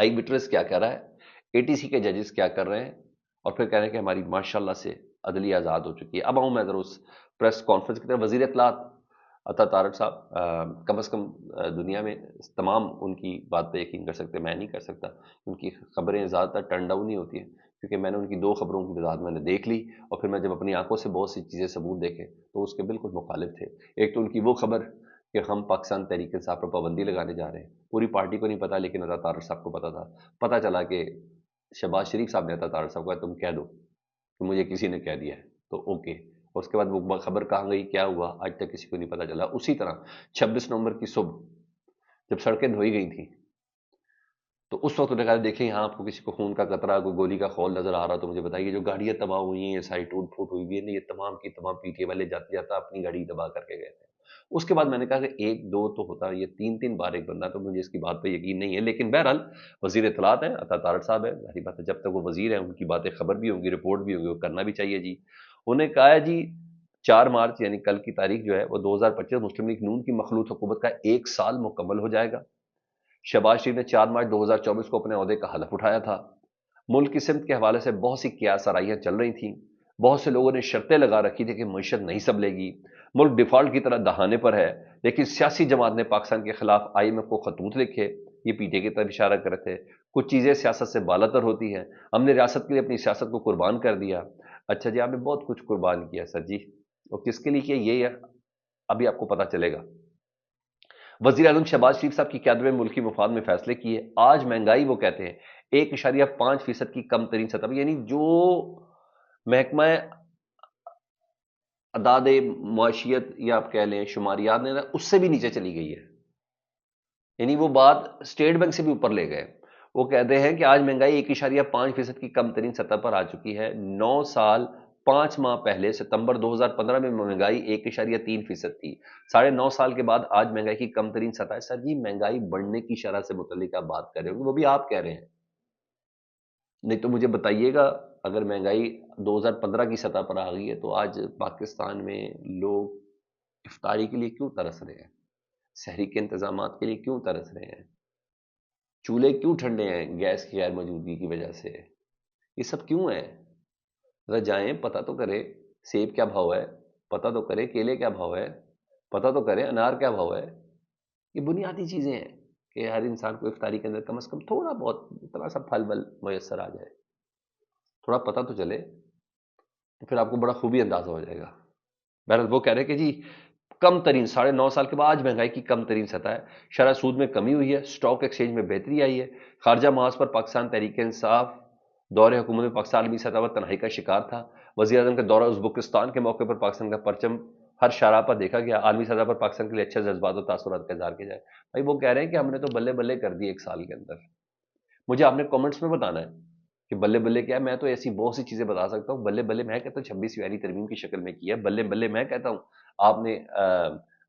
آئی witness کیا کہہ رہا ہے، اے ٹی سی کے ججز کیا کر رہے ہیں، اور پھر کہہ رہے ہیں کہ ہماری ماشاءاللہ سے عدلیہ آزاد ہو چکی ہے۔ اب آؤں میں ذرا اس پریس کانفرنس کی طرف۔ وزیر اطلاعات عطا طارق صاحب کم از کم دنیا میں تمام ان کی بات پہ یقین کر سکتے ہیں، میں نہیں کر سکتا۔ ان کی خبریں زیادہ تر ٹرن ڈاؤن ہی ہوتی ہیں، کیونکہ میں نے ان کی 2 خبروں کی وضاحت میں نے دیکھ لی، اور پھر میں جب اپنی آنکھوں سے بہت سی چیزیں ثبوت دیکھے تو اس کے بالکل مخالف تھے۔ ایک تو ان کی وہ خبر کہ ہم پاکستان تحریک انصاف پر پابندی لگانے جا رہے ہیں، پوری پارٹی کو نہیں پتا لیکن عطا طارق صاحب کو پتا تھا۔ پتا چلا کہ شہباز شریف صاحب نے عطا طارق صاحب کو کہا تم کہہ دو کہ مجھے کسی نے کہہ دیا ہے تو اوکے، اور اس کے بعد وہ خبر کہاں گئی، کیا ہوا، آج تک کسی کو نہیں پتا چلا۔ اسی طرح 26 نومبر کی صبح جب سڑکیں دھوئی گئی تھیں تو اس وقت انہوں نے کہا دیکھیں یہاں آپ کو کسی کو خون کا قطرہ، کوئی گولی کا خول نظر آ رہا تو مجھے بتائیے۔ جو گاڑیاں تباہ ہوئی ہیں، یہ ساری ٹوٹ پھوٹ ہوئی ہوئی ہے، یہ تمام کی تمام پی ٹی اے والے جاتے جاتا اپنی گاڑی تباہ کر کے گئے تھے۔ اس کے بعد میں نے کہا کہ 1 2 تو ہوتا، یہ 3 بار ایک بندہ، تو مجھے اس کی بات پہ یقین نہیں ہے۔ لیکن بہرحال وزیر اطلاعات ہیں، عطا طارق صاحب ہیں، ظاہری بات ہے جب تک وہ وزیر ہیں ان کی باتیں خبر بھی ہوں گی، رپورٹ بھی ہوگی، وہ کرنا بھی چاہیے جی۔ انہیں کہا ہے جی 4 مارچ یعنی کل کی تاریخ جو ہے وہ 2025 مسلم لیگ نون کی مخلوط حکومت کا 1 سال مکمل ہو جائے گا۔ شہباز شریف نے 4 مارچ 2024 کو اپنے عہدے کا حلف اٹھایا تھا۔ ملک کی سمت کے حوالے سے بہت سی قیاس آرائیاں چل رہی تھیں، بہت سے لوگوں نے شرطیں لگا رکھی تھی کہ معیشت نہیں سنبھلے گی، ملک ڈیفالٹ کی طرح دہانے پر ہے، لیکن سیاسی جماعت نے پاکستان کے خلاف آئی ایم ایف کو خطوط لکھے، یہ پی ٹی اے کی طرف اشارہ کر رہے تھے۔ کچھ چیزیں سیاست سے بالاتر ہوتی ہیں، ہم نے ریاست کے لیے اپنی سیاست کو قربان کر دیا۔ اچھا جی، آپ نے بہت کچھ قربان کیا سر جی، اور کس کے لیے کیا یہ ابھی آپ کو پتا چلے گا۔ وزیر اعظم شہباز شریف صاحب کی قیادت میں ملکی مفاد میں فیصلے کیے۔ آج مہنگائی وہ کہتے ہیں 1.5% کی کم ترین سطح، یعنی جو محکمہ اعداد معاشیت یا آپ کہہ لیں شماریات نے اس سے بھی نیچے چلی گئی ہے، یعنی وہ بات اسٹیٹ بینک سے بھی اوپر لے گئے۔ وہ کہتے ہیں کہ آج مہنگائی 1.5% کی کم ترین سطح پر آ چکی ہے۔ 9 سال 5 ماہ پہلے ستمبر 2015 میں مہنگائی 1.3% تھی۔ 9.5 سال کے بعد آج مہنگائی کی کم ترین سطح ہے۔ سر جی مہنگائی بڑھنے کی شرح سے متعلق آپ بات کر رہے ہوں، وہ بھی آپ کہہ رہے ہیں، نہیں تو مجھے بتائیے گا اگر مہنگائی 2015 کی سطح پر آ گئی ہے تو آج پاکستان میں لوگ افطاری کے لیے کیوں ترس رہے ہیں، سحری کے انتظامات کے لیے کیوں ترس رہے ہیں، چولہے کیوں ٹھنڈے ہیں گیس کی غیر موجودگی کی وجہ سے، یہ سب کیوں ہے؟ ذرا جائیں پتہ تو کرے سیب کیا بھاؤ ہے، پتہ تو کرے کیلے کیا بھاؤ ہے، پتہ تو کرے انار کیا بھاؤ ہے۔ یہ بنیادی چیزیں ہیں کہ ہر انسان کو افطاری کے اندر کم از کم تھوڑا بہت اتنا سا پھل ول میسر آ جائے، تھوڑا پتہ تو چلے، تو پھر آپ کو بڑا خوبی اندازہ ہو جائے گا۔ بہرحال وہ کہہ رہے کہ جی کم ترین 9.5 سال کے بعد آج مہنگائی کی کم ترین سطح ہے، شرح سود میں کمی ہوئی ہے، سٹاک ایکسچینج میں بہتری آئی ہے، خارجہ محاذ پر پاکستان تحریک انصاف دور حکومت میں پاکستان عالمی سطح پر تنہائی کا شکار تھا۔ وزیر اعظم کا دورہ ازبکستان کے موقع پر پاکستان کا پرچم ہر شاہراہ پر دیکھا گیا۔ عالمی سطح پر پاکستان کے لیے اچھے جذبات و تاثرات کا اظہار کیا جائے۔ بھائی وہ کہہ رہے ہیں کہ ہم نے تو بلے بلے کر دی 1 سال کے اندر۔ مجھے آپ نے کامنٹس میں بتانا ہے کہ بلے بلے کیا ہے، میں تو ایسی بہت سی چیزیں بتا سکتا ہوں۔ بلے بلے میں کہتا ہوں 26ویں ترمیم کی شکل میں کی ہے، بلے بلے میں کہتا ہوں آپ نے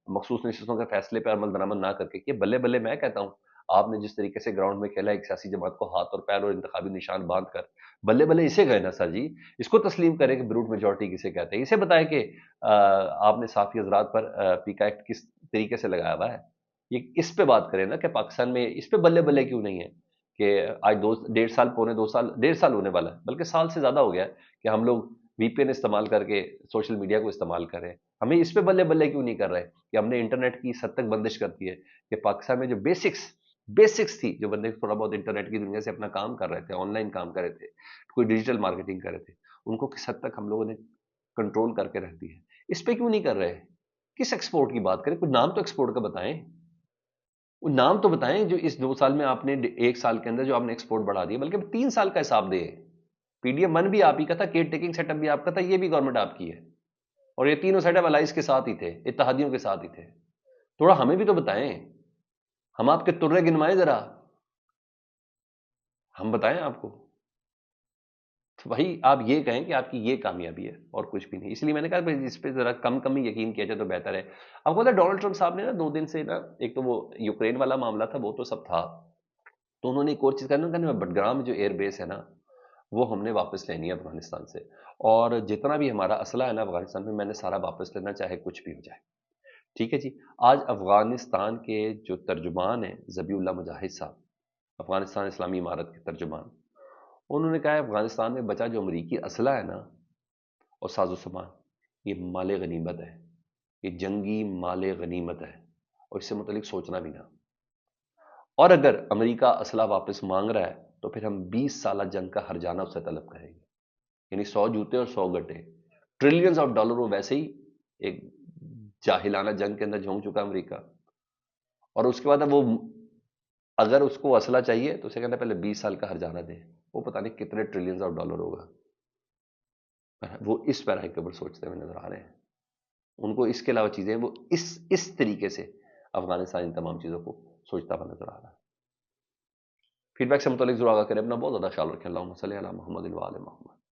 مخصوص نشستوں کے فیصلے پر عمل درآمد نہ کر کے کیا، بلے بلے میں کہتا ہوں آپ نے جس طریقے سے گراؤنڈ میں کھیلا ایک سیاسی جماعت کو ہاتھ اور پیر اور انتخابی نشان باندھ کر، بلے بلے اسے گئے نا سر جی، اس کو تسلیم کریں کہ بروٹ میجورٹی کسے کہتے ہیں، اسے بتائیں کہ آپ نے صافی حضرات پر پیکا ایکٹ کس طریقے سے لگایا ہوا ہے، یہ اس پہ بات کریں نا کہ پاکستان میں اس پہ بلے بلے کیوں نہیں ہے کہ آج 1.5 سال 2.5 سال 1.5 سال ہونے والا ہے، بلکہ سال سے زیادہ ہو گیا ہے کہ ہم لوگ وی پی این استعمال کر کے سوشل میڈیا کو استعمال کر رہے ہیں۔ ہمیں اس پہ بلے بلے کیوں نہیں کر رہے کہ ہم نے انٹرنیٹ کی اس حد تک بندش کر دی ہے کہ پاکستان میں جو بیسکس تھی، جو بندے تھوڑا بہت انٹرنیٹ کی دنیا سے اپنا کام کر رہے تھے، آن لائن کام کر رہے تھے، کوئی ڈیجیٹل مارکیٹنگ کر رہے تھے، ان کو کس حد تک ہم لوگوں نے کنٹرول کر کے رکھ دی ہے۔ اس پہ کیوں نہیں کر رہے؟ کس ایکسپورٹ کی بات کریں، کوئی نام تو ایکسپورٹ کا بتائیں، وہ نام تو بتائیں جو اس 2 سال میں آپ نے 1 سال کے اندر جو آپ نے ایکسپورٹ بڑھا دیا، بلکہ 3 سال کا حساب دے۔ پی ڈی ایم 1 بھی آپ ہی کا تھا، کیئر ٹیکنگ سیٹ اپ بھی آپ کا تھا، یہ بھی گورنمنٹ آپ کی ہے، اور یہ تینوں سیٹ اپ الائز کے ساتھ ہی تھے، اتحادیوں کے ساتھ ہی تھے۔ تھوڑا ہمیں بھی تو بتائیں، ہم آپ کے ترے گنوائیں ذرا، ہم بتائیں آپ کو، تو بھائی آپ یہ کہیں کہ آپ کی یہ کامیابی ہے اور کچھ بھی نہیں۔ اس لیے میں نے کہا اس پہ ذرا کم ہی یقین کیا جائے تو بہتر ہے۔ آپ کو پتا ہے ڈونلڈ ٹرمپ صاحب نے نا 2 دن سے نا، ایک تو وہ یوکرین والا معاملہ تھا، وہ تو سب تھا، تو انہوں نے ایک اور چیز کرنا، بٹگرام جو ایئر بیس ہے نا وہ ہم نے واپس لینی ہے افغانستان سے، اور جتنا بھی ہمارا اسلحہ ہے نا افغانستان میں نے سارا واپس لینا، چاہے کچھ بھی ہو جائے، ٹھیک ہے جی۔ آج افغانستان کے جو ترجمان ہیں ذبیح اللہ مجاہد صاحب، افغانستان اسلامی امارت کے ترجمان، انہوں نے کہا ہے افغانستان میں بچا جو امریکی اسلحہ ہے نا اور ساز و سامان، یہ مال غنیمت ہے، یہ جنگی مال غنیمت ہے، اور اس سے متعلق سوچنا بھی نہ۔ اور اگر امریکہ اسلحہ واپس مانگ رہا ہے تو پھر ہم 20 سالہ جنگ کا ہرجانہ اسے طلب کریں گے، یعنی 100 جوتے اور 100 گڈھے، ٹریلینز آف ڈالر وہ ویسے ہی ایک جاہلانہ جنگ کے اندر جھونک چکا امریکہ، اور اس کے بعد اب وہ اگر اس کو اسلحہ چاہیے تو اسے کہنا پہلے 20 سال کا ہرجانہ دے، وہ پتہ نہیں کتنے ٹریلینز آف ڈالر ہوگا۔ وہ اس پیراہے کے اوپر سوچتے ہوئے نظر آ رہے ہیں، ان کو اس کے علاوہ چیزیں وہ اس طریقے سے افغانستان ان تمام چیزوں کو سوچتا ہوا نظر آ رہا ہے۔ فیڈ بیک سے متعلق ضرور آگاہ کریں، اپنا بہت زیادہ خیال رکھیں۔ اللہم صلی علی محمد و آل محمد۔